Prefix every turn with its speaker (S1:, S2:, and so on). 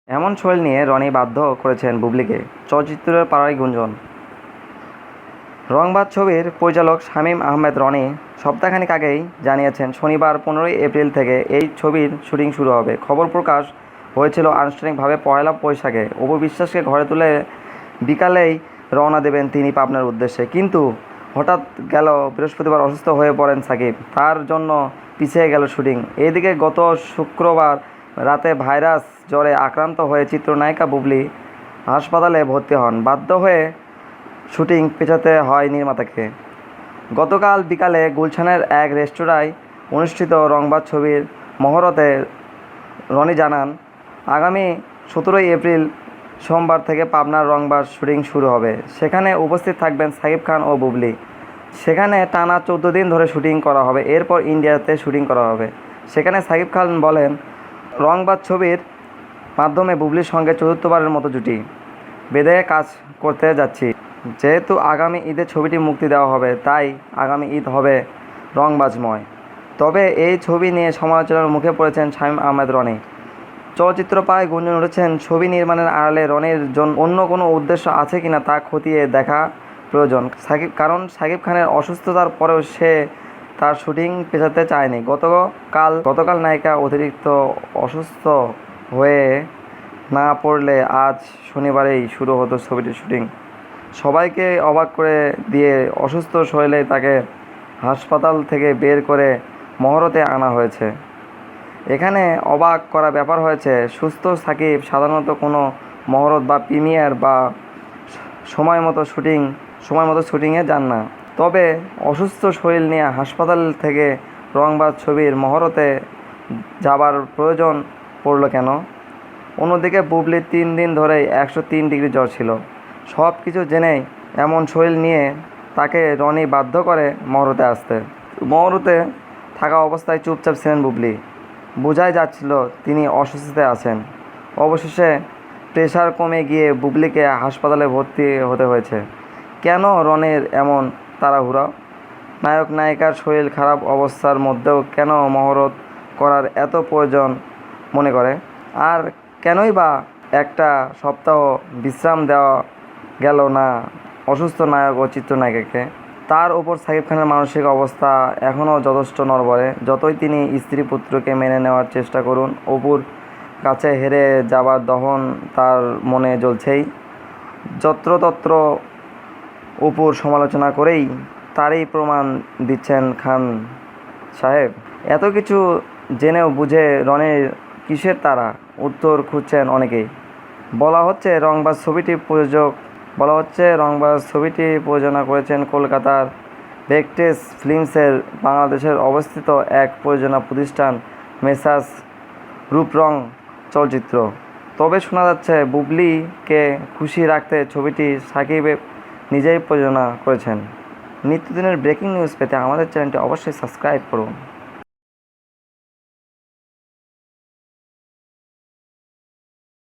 S1: এমন শৈল নিয়ে রনি বাধ্য করেছেন বুবলিকে, চলচ্চিত্রের পাড়ায় গুঞ্জন। রংবাজ ছবির পরিচালক শামীম আহমেদ রনি সপ্তাহখানেক আগেই জানিয়েছেন শনিবার 15ই এপ্রিল থেকে এই ছবির শুটিং শুরু হবে। খবর প্রকাশ হয়েছিল আনুষ্ঠানিকভাবে পয়লা বৈশাখে। অপু বিশ্বাসকে ঘরে তুলে বিকালেই রওনা দেবেন তিনি পাবনার উদ্দেশ্যে। কিন্তু হঠাৎ গেল বৃহস্পতিবার অসুস্থ হয়ে পড়েন সাকিব। তার জন্য পিছিয়ে গেল শুটিং। এদিকে গত শুক্রবার রাতে ভাইরাস জ্বরে আক্রান্ত হয়ে চিত্রনায়িকা বুবলি হাসপাতালে ভর্তি হন। বাধ্য হয়ে শুটিং পেছাতে হয় নির্মাতাকে। গতকাল বিকালে গুলশানের এক রেস্তোরাঁয় অনুষ্ঠিত রংবাজ ছবির মহরতে রনি জানান, আগামী 17ই এপ্রিল সোমবার থেকে পাবনার রংবাজ শুটিং শুরু হবে। সেখানে উপস্থিত থাকবেন সাকিব খান ও বুবলি। সেখানে টানা 14 দিন ধরে শুটিং করা হবে। এরপর ইন্ডিয়াতে শুটিং করা হবে। সেখানে সাকিব খান বলেন, রংবাজ ছবির মাধ্যমে বুবলির সঙ্গে চতুর্থবারের মতো জুটি বেঁধে কাজ করতে যাচ্ছি। যেহেতু আগামী ঈদে ছবিটি মুক্তি দেওয়া হবে, তাই আগামী ঈদ হবে রংবাজময়। তবে এই ছবি নিয়ে সমালোচনার মুখে পড়েছেন শামীম আহমেদ রনি। চলচ্চিত্র পাড়ায় গুঞ্জন উঠেছেন, ছবি নির্মাণের আড়ালে রনির অন্য কোনো উদ্দেশ্য আছে কিনা তা খতিয়ে দেখা প্রয়োজন। কারণ সাকিব খানের অসুস্থতার পরেও সে তার শুটিং পেছাতে চায়নি। গতকাল নায়িকা অতিরিক্ত অসুস্থ হয়ে না পড়লে আজ শনিবারেই শুরু হতো ছবিটির শুটিং। সবাইকে অবাক করে দিয়ে অসুস্থ শরীরে তাকে হাসপাতাল থেকে বের করে মহরতে আনা হয়েছে। এখানে অবাক করা ব্যাপার হয়েছে, সুস্থ সাকিব সাধারণত কোনো মহরত বা প্রিমিয়ার বা সময় মতো শুটিংয়ে যান না। তবে অসুস্থ শরীর নিয়ে হাসপাতাল থেকে রংবাজ ছবির মহরতে যাবার প্রয়োজন পড়ল কেন? অন্যদিকে বুবলির 3 দিন ধরেই 103 ডিগ্রি জ্বর ছিল। সব কিছু জেনেই এমন শরীর নিয়ে তাকে রনি বাধ্য করে মহরতে আসতে। মহরতে থাকা অবস্থায় চুপচাপ ছিলেন বুবলি। বোঝাই যাচ্ছিল তিনি অসুস্থতায় আছেন। অবশেষে প্রেশার কমে গিয়ে বুবলিকে হাসপাতালে ভর্তি হতে হয়েছে। কেন রনির এমন তাড়াহুড়ো? নায়ক নায়িকার শরীর খারাপ অবস্থার মধ্যেও কেন মহরত করার এত প্রয়োজন মনে করে? আর কেনই বা একটা সপ্তাহ বিশ্রাম দেওয়া গেল না অসুস্থ নায়ক ও চিত্রনায়িকাকে? তার উপর সাকিব খানের মানসিক অবস্থা এখনও যথেষ্ট নড়বড়ে। যতই তিনি স্ত্রী পুত্রকে মেনে নেওয়ার চেষ্টা করুন, অপুর কাছে হেরে যাবার দহন তার মনে জ্বলছেই। যত্রতত্র অপুর সমালোচনা করেই তারই প্রমাণ দিচ্ছেন খান সাহেব। এত কিছু জেনেও বুঝে রনির কিসের তাড়া? উত্তর খুঁজছেন অনেকেই। বলা হচ্ছে রংবাজ ছবিটি প্রযোজনা করেছেন কলকাতার ভেঙ্কটেশ ফিল্মসের বাংলাদেশের অবস্থিত এক প্রযোজনা প্রতিষ্ঠান মেসার্স রূপরং চলচ্চিত্র। তবে শোনা যাচ্ছে বুবলিকে খুশি রাখতে ছবিটি সাকিব নিজেই প্রযোজনা করেছেন। নিত্যদিনের ব্রেকিং নিউজ পেতে আমাদের চ্যানেলটি অবশ্যই সাবস্ক্রাইব করুন।